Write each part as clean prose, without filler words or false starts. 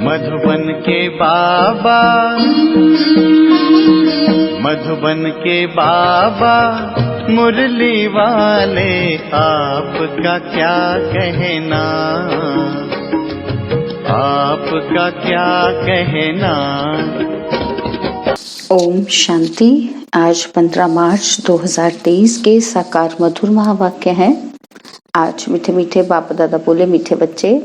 मधुबन के बाबा, मधुबन के बाबा मुरली वाले, आपका क्या कहना, आपका क्या कहना। ओम शांति। आज 15 मार्च 2023 के साकार मधुर महावाक्य हैं। आज मीठे मीठे बाप दादा बोले, मीठे बच्चे,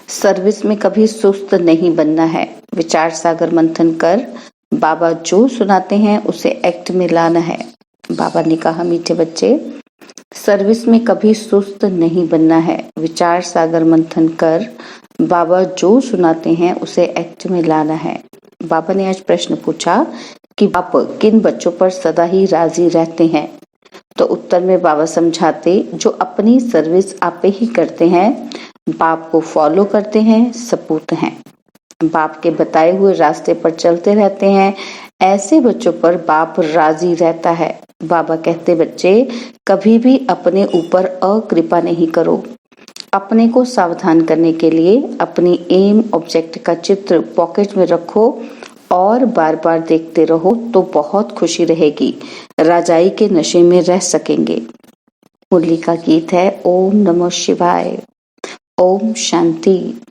सर्विस में कभी सुस्त नहीं बनना है। विचार सागर मंथन कर बाबा जो सुनाते हैं उसे एक्ट में लाना है। बाबा ने कहा, मीठे बच्चे, सर्विस में कभी सुस्त नहीं बनना है। विचार सागर मंथन कर बाबा जो सुनाते हैं उसे एक्ट में लाना है। बाबा ने आज प्रश्न पूछा कि आप किन बच्चों पर सदा ही राजी रहते हैं। तो उत्तर में बाबा समझाते, जो अपनी सर्विस आप ही करते हैं, बाप को फॉलो करते हैं, सपूत हैं, बाप के बताए हुए रास्ते पर चलते रहते हैं, ऐसे बच्चों पर बाप राजी रहता है। बाबा कहते, बच्चे कभी भी अपने ऊपर अकृपा नहीं करो। अपने को सावधान करने के लिए अपनी एम ऑब्जेक्ट का चित्र पॉकेट में रखो और बार बार देखते रहो तो बहुत खुशी रहेगी। राजाई के नशे में रह सकेंगे। मुरली का गीत है ओम नमः शिवाय। ओम शांति।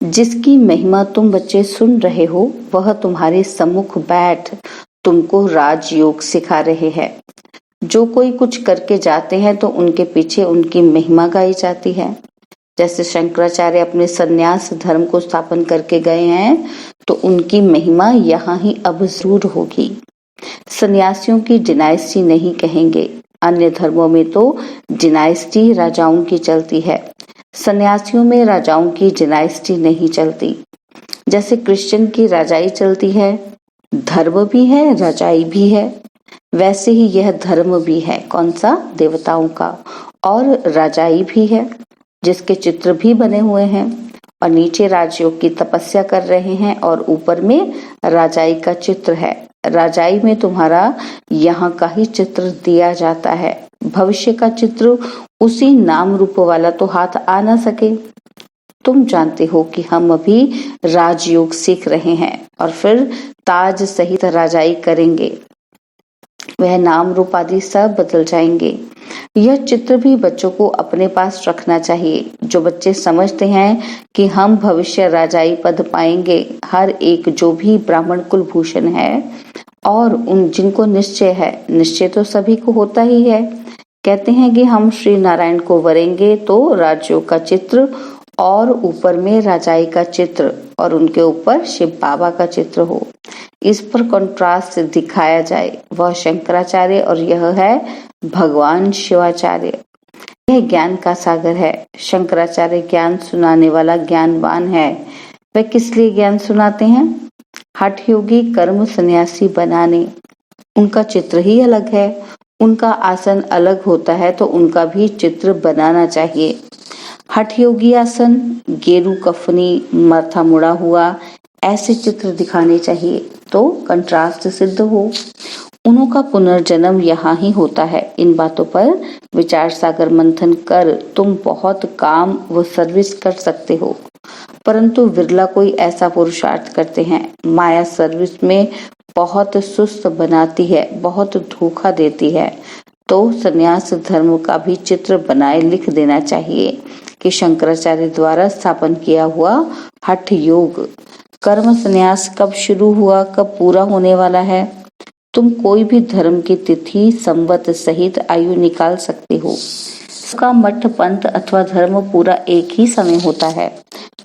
जिसकी महिमा तुम बच्चे सुन रहे हो, वह तुम्हारे सम्मुख बैठ तुमको राजयोग सिखा रहे हैं। जो कोई कुछ करके जाते हैं तो उनके पीछे उनकी महिमा गाई जाती है। जैसे शंकराचार्य अपने सन्यास धर्म को स्थापन करके गए हैं, तो उनकी महिमा यहाँ ही अब जरूर होगी। सन्यासियों की डिनाइस्टी नहीं कहेंगे। अन्य धर्मों में तो डिनाइस्टी राजाओं की चलती है, सन्यासियों में राजाओं की डिनाइस्टी नहीं चलती। जैसे क्रिश्चियन की राजाई चलती है, धर्म भी है, राजाई भी है, वैसे ही यह धर्म भी है। कौन सा? देवताओं का। और राजाई भी है, जिसके चित्र भी बने हुए हैं, और नीचे राजयोग की तपस्या कर रहे हैं और ऊपर में राजाई का चित्र है। राजाई में तुम्हारा यहाँ का ही चित्र दिया जाता है। भविष्य का चित्र उसी नाम रूप वाला तो हाथ आ ना सके। तुम जानते हो कि हम अभी राजयोग सीख रहे हैं और फिर ताज सहित राजाई करेंगे। वह नाम रूप आदि सब बदल जाएंगे। यह चित्र भी बच्चों को अपने पास रखना चाहिए। जो बच्चे समझते हैं कि हम भविष्य राजाई पद पाएंगे, हर एक जो भी ब्राह्मण कुलभूषण है, और उन जिनको निश्चय है, निश्चय तो सभी को होता ही है, कहते हैं कि हम श्री नारायण को वरेंगे तो राजयोग का चित्र और ऊपर में राजाई का चित्र और उनके ऊपर शिव बाबा का चित्र हो। इस पर कंट्रास्ट दिखाया जाए। वह शंकराचार्य और यह है भगवान शिवाचार्य। यह ज्ञान का सागर है। शंकराचार्य ज्ञान सुनाने वाला ज्ञानवान है। वह किस लिए ज्ञान सुनाते हैं? हठ योगी कर्म सन्यासी बनाने। उनका चित्र ही अलग है। उनका आसन अलग होता है तो उनका भी चित्र बनाना चाहिए। हठ योगी आसन, गेरू कफनी, माथा मुड़ा हुआ, ऐसे चित्र दिखाने चाहिए तो कंट्रास्ट सिद्ध हो। उन्हों का पुनर्जन्म यहाँ ही होता है। इन बातों पर विचार सागर मंथन कर तुम बहुत काम व सर्विस कर सकते हो, परंतु विरला कोई ऐसा पुरुषार्थ करते हैं। माया सर्विस में बहुत सुस्त बनाती है, बहुत धोखा देती है। तो सन्यास धर्म का भी चित्र बनाए लिख देना चाहिए कि शंकराचार्य द्वारा स्थापन किया हुआ हठ योग कर्म संन्यास कब शुरू हुआ, कब पूरा होने वाला है। तुम कोई भी धर्म की तिथि संवत सहित आयु निकाल सकते हो। उसका मठ पंथ अथवा धर्म पूरा एक ही समय होता है।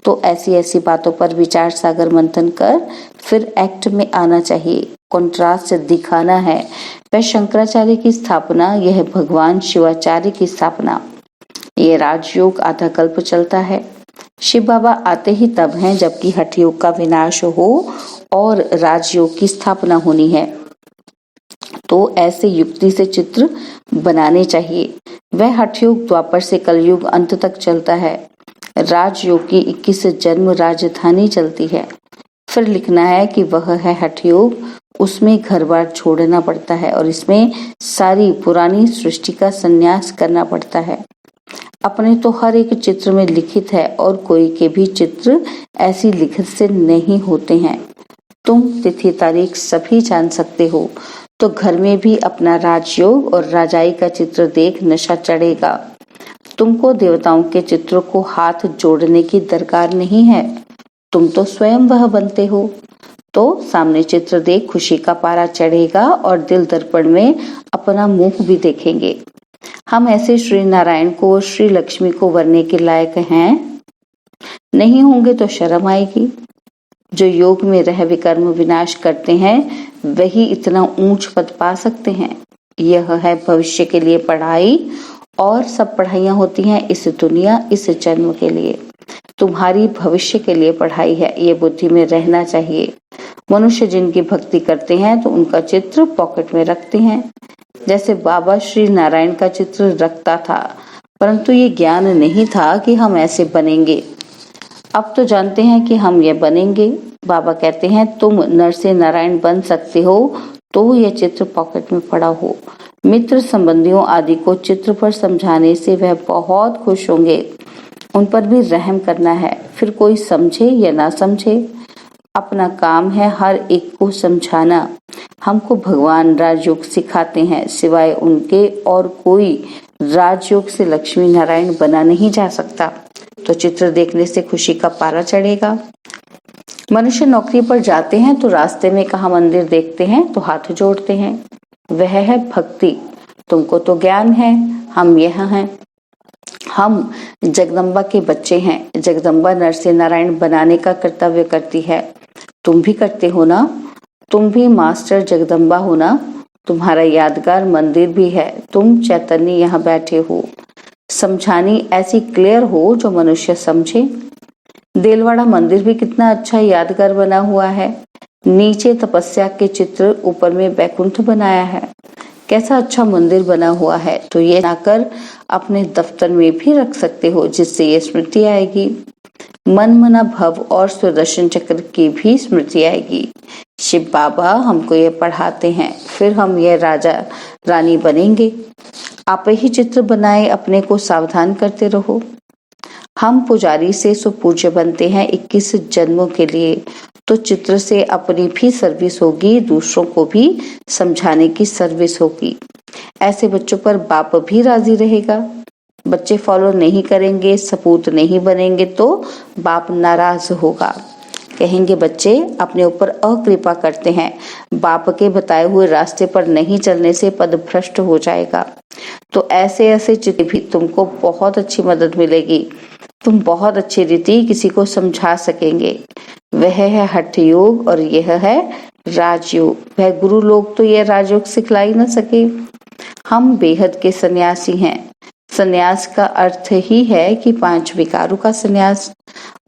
तो ऐसी ऐसी बातों पर विचार सागर मंथन कर फिर एक्ट में आना चाहिए। कॉन्ट्रास्ट दिखाना है। वह शंकराचार्य की स्थापना, यह भगवान शिवाचार्य की स्थापना। ये राजयोग आधा कल्प चलता है। शिव बाबा आते ही तब हैं जबकि हठ योग का विनाश हो और राजयोग की स्थापना होनी है। तो ऐसे युक्ति से चित्र बनाने चाहिए। वह हठ योग द्वापर से कलयुग अंत तक चलता है। राजयोग की 21 जन्म राजधानी चलती है। फिर लिखना है कि वह है हठ योग, उसमें घर बार छोड़ना पड़ता है और इसमें सारी पुरानी सृष्टि का संन्यास करना पड़ता है। अपने तो हर एक चित्र में लिखित है और कोई के भी चित्र ऐसी लिखत से नहीं होते हैं। तुम तिथि तारीख सभी जान सकते हो, तो घर में भी अपना राजयोग और राजाई का चित्र देख नशा चढ़ेगा। तुमको देवताओं के चित्रों को हाथ जोड़ने की दरकार नहीं है, तुम तो स्वयं वह बनते हो। तो सामने चित्र देख खुशी का पारा चढ़ेगा और दिल दर्पण में अपना मुंह भी देखेंगे। हम ऐसे श्री नारायण को, श्री लक्ष्मी को वरने के लायक हैं? नहीं होंगे तो शर्म आएगी। जो योग में रह विकर्म विनाश करते हैं वही इतना ऊंच पद पा सकते हैं। यह है भविष्य के लिए पढ़ाई, और सब पढ़ाइयाँ होती हैं इस दुनिया, इस जन्म के लिए। तुम्हारी भविष्य के लिए पढ़ाई है, ये बुद्धि में रहना चाहिए। मनुष्य जिनकी भक्ति करते हैं तो उनका चित्र पॉकेट में रखते हैं, जैसे बाबा श्री नारायण का चित्र रखता था, परंतु ये ज्ञान नहीं था कि हम ऐसे बनेंगे। अब तो जानते हैं कि हम ये बनेंगे। बाबा कहते हैं तुम नर से नारायण बन सकते हो, तो यह चित्र पॉकेट में पड़ा हो। मित्र संबंधियों आदि को चित्र पर समझाने से वह बहुत खुश होंगे। उन पर भी रहम करना है, फिर कोई समझे या ना समझे, अपना काम है हर एक को समझाना। हमको भगवान राजयोग सिखाते हैं, सिवाय उनके और कोई राजयोग से लक्ष्मी नारायण बना नहीं जा सकता। तो चित्र देखने से खुशी का पारा चढ़ेगा। मनुष्य नौकरी पर जाते हैं तो रास्ते में कहाँ मंदिर देखते हैं तो हाथ जोड़ते हैं, वह है भक्ति। तुमको तो ज्ञान है, हम यह हैं। हम जगदम्बा के बच्चे हैं। जगदम्बा नर से नारायण बनाने का कर्तव्य करती है। तुम भी करते हो ना? तुम भी मास्टर जगदम्बा हो ना? तुम्हारा यादगार मंदिर भी है, तुम चैतन्य यहाँ बैठे हो। समझानी ऐसी क्लियर हो जो मनुष्य समझे। देलवाड़ा मंदिर भी कितना अच्छा यादगार बना हुआ है। नीचे तपस्या के चित्र, ऊपर में बैकुंठ बनाया है। कैसा अच्छा मंदिर बना हुआ है। तो ये बनाकर अपने दफ्तर में भी रख सकते हो, जिससे ये स्मृति आएगी। मन मना भव और सुदर्शन चक्र की भी स्मृति आएगी। शिव बाबा हमको ये पढ़ाते हैं, फिर हम ये राजा रानी बनेंगे। आप ही चित्र बनाए, अपने को सावधान करते रहो। हम पुजारी से सुपूज्य बनते हैं 21 जन्मों के लिए, तो चित्र से अपनी भी सर्विस होगी, दूसरों को भी समझाने की सर्विस होगी। ऐसे बच्चों पर बाप भी राजी रहेगा। बच्चे फॉलो नहीं करेंगे, सपूत नहीं बनेंगे तो बाप नाराज होगा। कहेंगे बच्चे अपने ऊपर अकृपा करते हैं, बाप के बताए हुए रास्ते पर नहीं चलने से पद भ्रष्ट हो जाएगा। तो ऐसे ऐसे चित्र भी तुमको बहुत अच्छी मदद मिलेगी। तुम बहुत अच्छी रीति किसी को समझा सकेंगे। वह है हठ योग और यह है राजयोग। वह गुरु लोग तो यह राजयोग सिखला ही न सके। हम बेहद के सन्यासी हैं। सन्यास का अर्थ ही है कि 5 विकारों का सन्यास।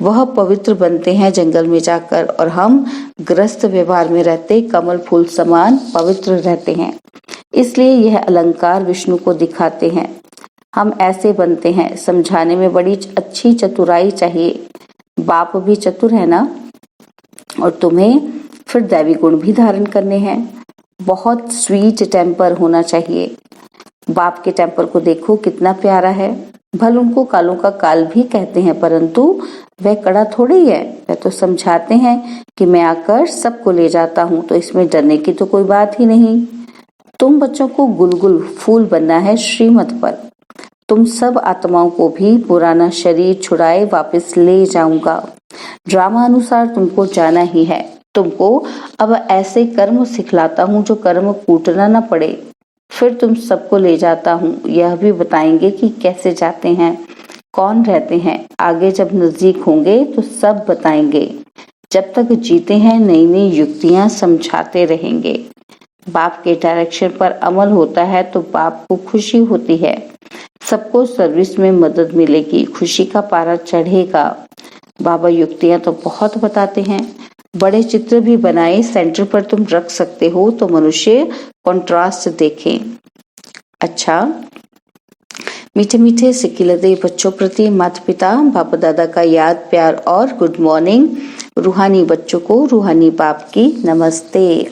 वह पवित्र बनते हैं जंगल में जाकर, और हम ग्रस्त व्यवहार में रहते कमल फूल समान पवित्र रहते हैं। इसलिए यह अलंकार विष्णु को दिखाते हैं। हम ऐसे बनते हैं। समझाने में बड़ी अच्छी चतुराई चाहिए। बाप भी चतुर है ना, और तुम्हें फिर दैवी गुण भी धारण करने हैं। बहुत स्वीट टेम्पर होना चाहिए। बाप के टेम्पर को देखो कितना प्यारा है। भल उनको कालों का काल भी कहते हैं, परंतु वह कड़ा थोड़ी है। वह तो समझाते हैं कि मैं आकर सबको ले जाता हूँ, तो इसमें डरने की तो कोई बात ही नहीं। तुम बच्चों को गुलगुल फूल बनना है श्रीमत पर। तुम सब आत्माओं को भी पुराना शरीर छुड़ाए वापस ले जाऊंगा। ड्रामा अनुसार तुमको जाना ही है। तुमको अब ऐसे कर्म सिखलाता हूँ जो कर्म कूटना न पड़े। फिर तुम सबको ले जाता हूँ। यह भी बताएंगे कि कैसे जाते हैं, कौन रहते हैं। आगे जब नजदीक होंगे तो सब बताएंगे। जब तक जीते हैं नई नई युक्तियां समझाते रहेंगे। बाप के डायरेक्शन पर अमल होता है तो बाप को खुशी होती है। सबको सर्विस में मदद मिलेगी, खुशी का पारा चढ़ेगा। बाबा युक्तियां तो बहुत बताते हैं। बड़े चित्र भी बनाए सेंटर पर तुम रख सकते हो, तो मनुष्य कंट्रास्ट देखें। अच्छा, मीठे मीठे सिकिलदे बच्चों प्रति माता पिता बाप दादा का याद प्यार और गुड मॉर्निंग। रूहानी बच्चों को रूहानी बाप की नमस्ते।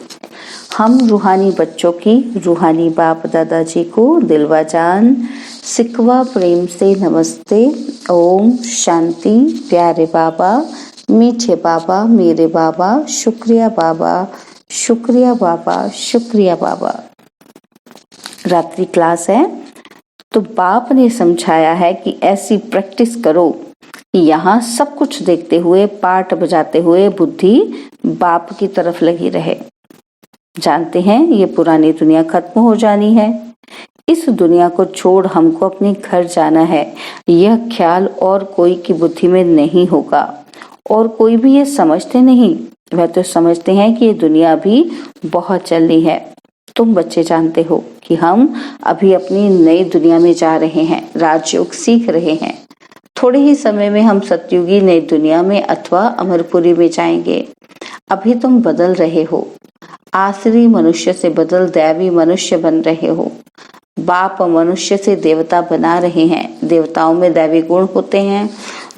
हम रूहानी बच्चों की रूहानी बाप दादाजी को दिलवा जान सिकवा प्रेम से नमस्ते। ओम शांति। प्यारे बाबा, मीठे बाबा, मेरे बाबा, शुक्रिया बाबा, शुक्रिया बाबा, शुक्रिया बाबा। रात्रि क्लास है तो बाप ने समझाया है कि ऐसी प्रैक्टिस करो कि यहाँ सब कुछ देखते हुए, पाठ बजाते हुए बुद्धि बाप की तरफ लगी रहे। जानते हैं ये पुरानी दुनिया खत्म हो जानी है। इस दुनिया को छोड़ हमको अपने घर जाना है। यह ख्याल और कोई की बुद्धि में नहीं होगा और कोई भी ये समझते नहीं। वह तो समझते हैं कि ये दुनिया अभी बहुत चलनी है। तुम बच्चे जानते हो कि हम अभी अपनी नई दुनिया में जा रहे हैं, राजयोग सीख रहे हैं। थोड़े ही समय में हम सतयुगी नई दुनिया में अथवा अमरपुरी में जाएंगे। अभी तुम बदल रहे हो, आसुरी मनुष्य से बदल दैवी मनुष्य बन रहे हो। बाप मनुष्य से देवता बना रहे हैं। देवताओं में दैवी गुण होते हैं,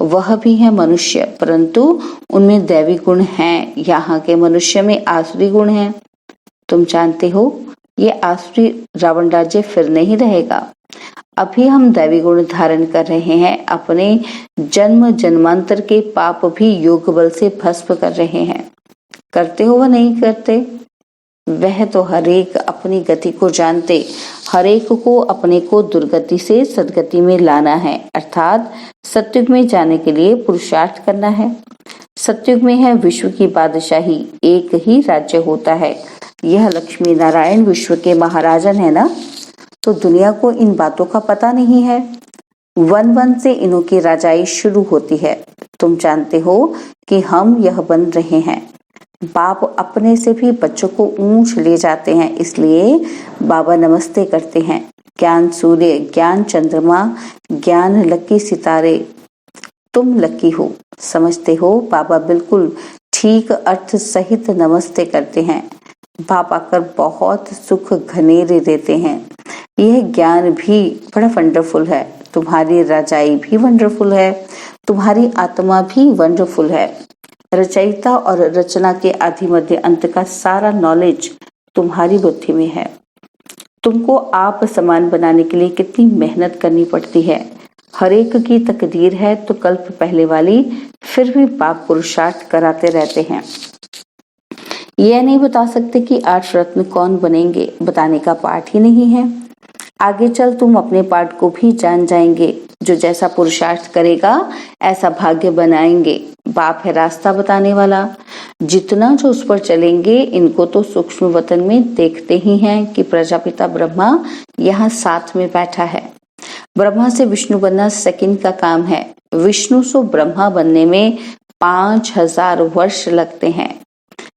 वह भी है मनुष्य, परंतु उनमें दैवी गुण हैं। यहाँ के मनुष्य में आसुरी गुण हैं। तुम जानते हो ये आसुरी रावण राज्य फिर नहीं रहेगा। अभी हम दैवी गुण धारण कर रहे हैं। अपने जन्म जन्मांतर के पाप भी योग बल से भस्म कर रहे हैं। करते हो व नहीं करते? वह तो हरेक अपनी गति को जानते, हरेक को अपने को दुर्गति से सदगति में लाना है, अर्थात सतयुग में जाने के लिए पुरुषार्थ करना है। सतयुग में है विश्व की बादशाही, एक ही राज्य होता है। यह लक्ष्मी नारायण विश्व के महाराजन है ना, तो दुनिया को इन बातों का पता नहीं है। वन वन से इन्हों की राजाई शुरू होती है। तुम जानते हो कि हम यह बन रहे हैं। बाप अपने से भी बच्चों को ऊंच ले जाते हैं, इसलिए बाबा नमस्ते करते हैं। ज्ञान सूर्य, ज्ञान चंद्रमा, ज्ञान लकी सितारे, तुम लकी हो। समझते हो बाबा बिल्कुल ठीक अर्थ सहित नमस्ते करते हैं। बाप आकर बहुत सुख घनेरे देते हैं। यह ज्ञान भी बड़ा वंडरफुल है। तुम्हारी रजाई भी वंडरफुल है, तुम्हारी आत्मा भी वंडरफुल है। रचयिता और रचना के आदि मध्य अंत का सारा नॉलेज तुम्हारी बुद्धि में है। तुमको आप समान बनाने के लिए कितनी मेहनत करनी पड़ती है। हर एक की तकदीर है तो कल्प पहले वाली, फिर भी बाप पुरुषार्थ कराते रहते हैं। यह नहीं बता सकते कि 8 रत्न कौन बनेंगे, बताने का पाठ ही नहीं है। आगे चल तुम अपने पाठ को भी जान जाएंगे। जो जैसा पुरुषार्थ करेगा ऐसा भाग्य बनाएंगे। बाप है रास्ता बताने वाला। जितना जो उस पर चलेंगे, इनको तो सूक्ष्म वतन में देखते ही हैं कि प्रजापिता ब्रह्मा यहाँ साथ में बैठा है। ब्रह्मा से विष्णु बनना सेकंड का काम है। विष्णु से ब्रह्मा बनने में 5000 वर्ष लगते हैं।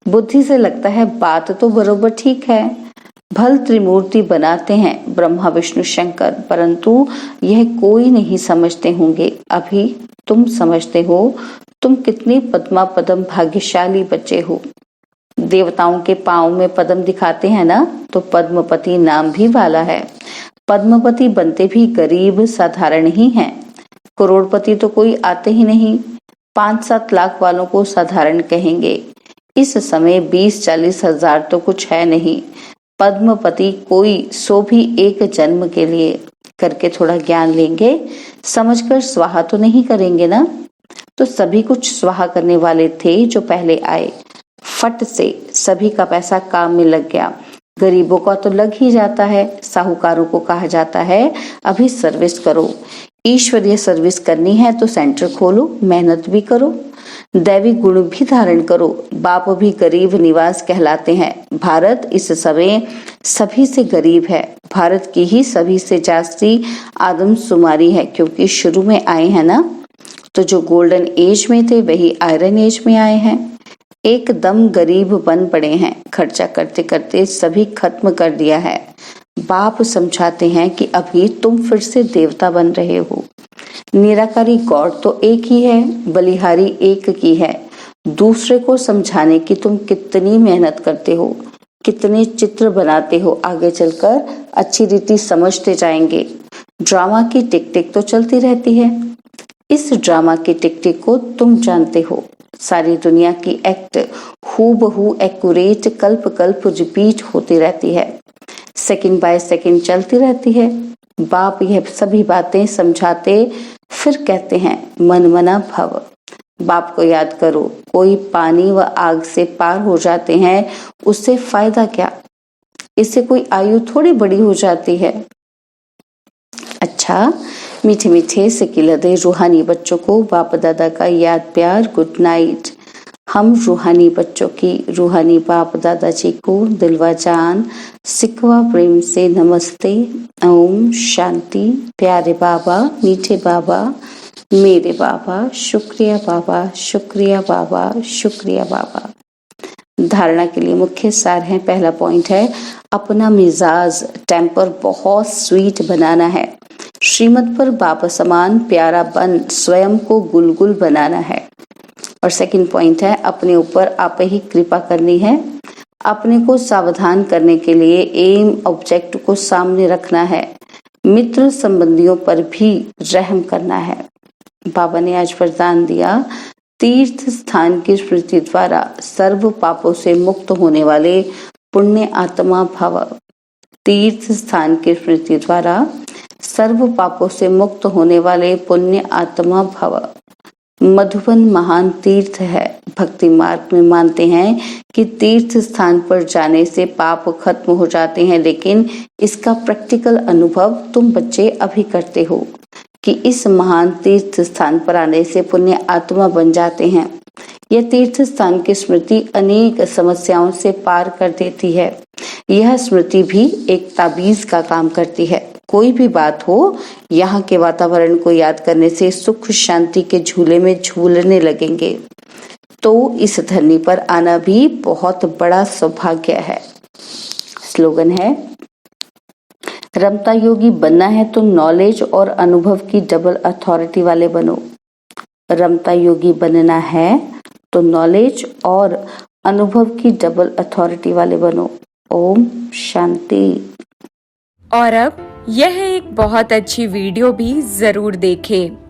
बुद्धि से लगता है बात तो बरोबर ठीक है, भल त्रिमूर्ति बनाते हैं ब्रह्मा विष्णु शंकर, परंतु यह कोई नहीं समझते होंगे। अभी तुम समझते हो। तुम कितने पद्मा पदम भाग्यशाली बच्चे हो। देवताओं के पांव में पद्म दिखाते हैं ना, तो पद्मपति नाम भी वाला है। पद्मपति बनते भी गरीब साधारण ही हैं। करोड़पति तो कोई आते ही नहीं। 5-7 लाख वालों को साधारण कहेंगे। इस समय 20-40 हजार तो कुछ है नहीं। पद्मपति कोई, सो भी एक जन्म के लिए। करके थोड़ा ज्ञान लेंगे, समझकर स्वाहा तो नहीं करेंगे ना। तो सभी कुछ स्वाहा करने वाले थे जो पहले आए। फट से सभी का पैसा काम में लग गया। गरीबों का तो लग ही जाता है। साहूकारों को कहा जाता है अभी सर्विस करो। ईश्वरीय सर्विस करनी है तो सेंटर खोलो, मेहनत भी करो, दैवी गुण भी धारण करो। बाप भी गरीब निवास कहलाते हैं। भारत इस समय सभी से गरीब है। भारत की ही सभी से जास्ती आदमशुमारी है, क्योंकि शुरू में आए हैं ना। तो जो गोल्डन एज में थे वही आयरन एज में आए हैं। एकदम गरीब बन पड़े हैं। खर्चा करते करते सभी खत्म कर दिया है। बाप समझाते हैं कि अभी तुम फिर से देवता बन रहे हो। निराकारी गॉड तो एक ही है, बलिहारी एक की है। दूसरे को समझाने की तुम कितनी मेहनत करते हो, कितने चित्र बनाते हो, आगे चलकर अच्छी रीति समझते जाएंगे। ड्रामा की टिक टिक तो चलती रहती है। इस ड्रामा की टिक टिक को तुम जानते हो। सारी दुनिया की एक्ट हूबहू एक्यूरेट कल्प कल्प रिपीट होती रहती है। सेकंड बाय सेकंड चलती रहती है। बाप यह सभी बातें समझाते फिर कहते हैं मन मना भव। बाप को याद करो, कोई पानी व आग से पार हो जाते हैं, उससे फायदा क्या? इससे कोई आयु थोड़ी बड़ी हो जाती है। अच्छा, मीठे मीठे सिकिलदे रूहानी बच्चों को बाप दादा का याद प्यार गुड नाइट। हम रूहानी बच्चों की रूहानी बाप दादाजी को दिलवा जान सिकवा प्रेम से नमस्ते। ओम शांति। प्यारे बाबा, मीठे बाबा, मेरे बाबा, शुक्रिया बाबा, शुक्रिया बाबा, शुक्रिया बाबा। धारणा के लिए मुख्य सार है। पहला पॉइंट है अपना मिजाज टेम्पर बहुत स्वीट बनाना है। श्रीमत पर बाप समान प्यारा बन स्वयं को गुलगुल बनाना है। और सेकंड पॉइंट है अपने ऊपर आप ही कृपा करनी है। अपने को सावधान करने के लिए एम ऑब्जेक्ट को सामने रखना है। मित्र संबंधियों पर भी रहम करना है। बाबा ने आज वरदान दिया, तीर्थ स्थान की स्मृति द्वारा सर्व पापों से मुक्त होने वाले पुण्य आत्मा भव। तीर्थ स्थान की स्मृति द्वारा सर्व पापों से मुक्त होने वाले पुण्य आत्मा भव। मधुबन महान तीर्थ है। भक्ति मार्ग में मानते हैं कि तीर्थ स्थान पर जाने से पाप खत्म हो जाते हैं, लेकिन इसका प्रैक्टिकल अनुभव तुम बच्चे अभी करते हो कि इस महान तीर्थ स्थान पर आने से पुण्य आत्मा बन जाते हैं। यह तीर्थ स्थान की स्मृति अनेक समस्याओं से पार कर देती है। यह स्मृति भी एक ताबीज का काम करती है। कोई भी बात हो, यहाँ के वातावरण को याद करने से सुख शांति के झूले में झूलने लगेंगे। तो इस धरनी पर आना भी बहुत बड़ा सौभाग्य है। स्लोगन है, रमता योगी बनना है तो नॉलेज और अनुभव की डबल अथॉरिटी वाले बनो। रमता योगी बनना है तो नॉलेज और अनुभव की डबल अथॉरिटी वाले बनो। ओम शांति। और अब यह एक बहुत अच्छी वीडियो भी जरूर देखें।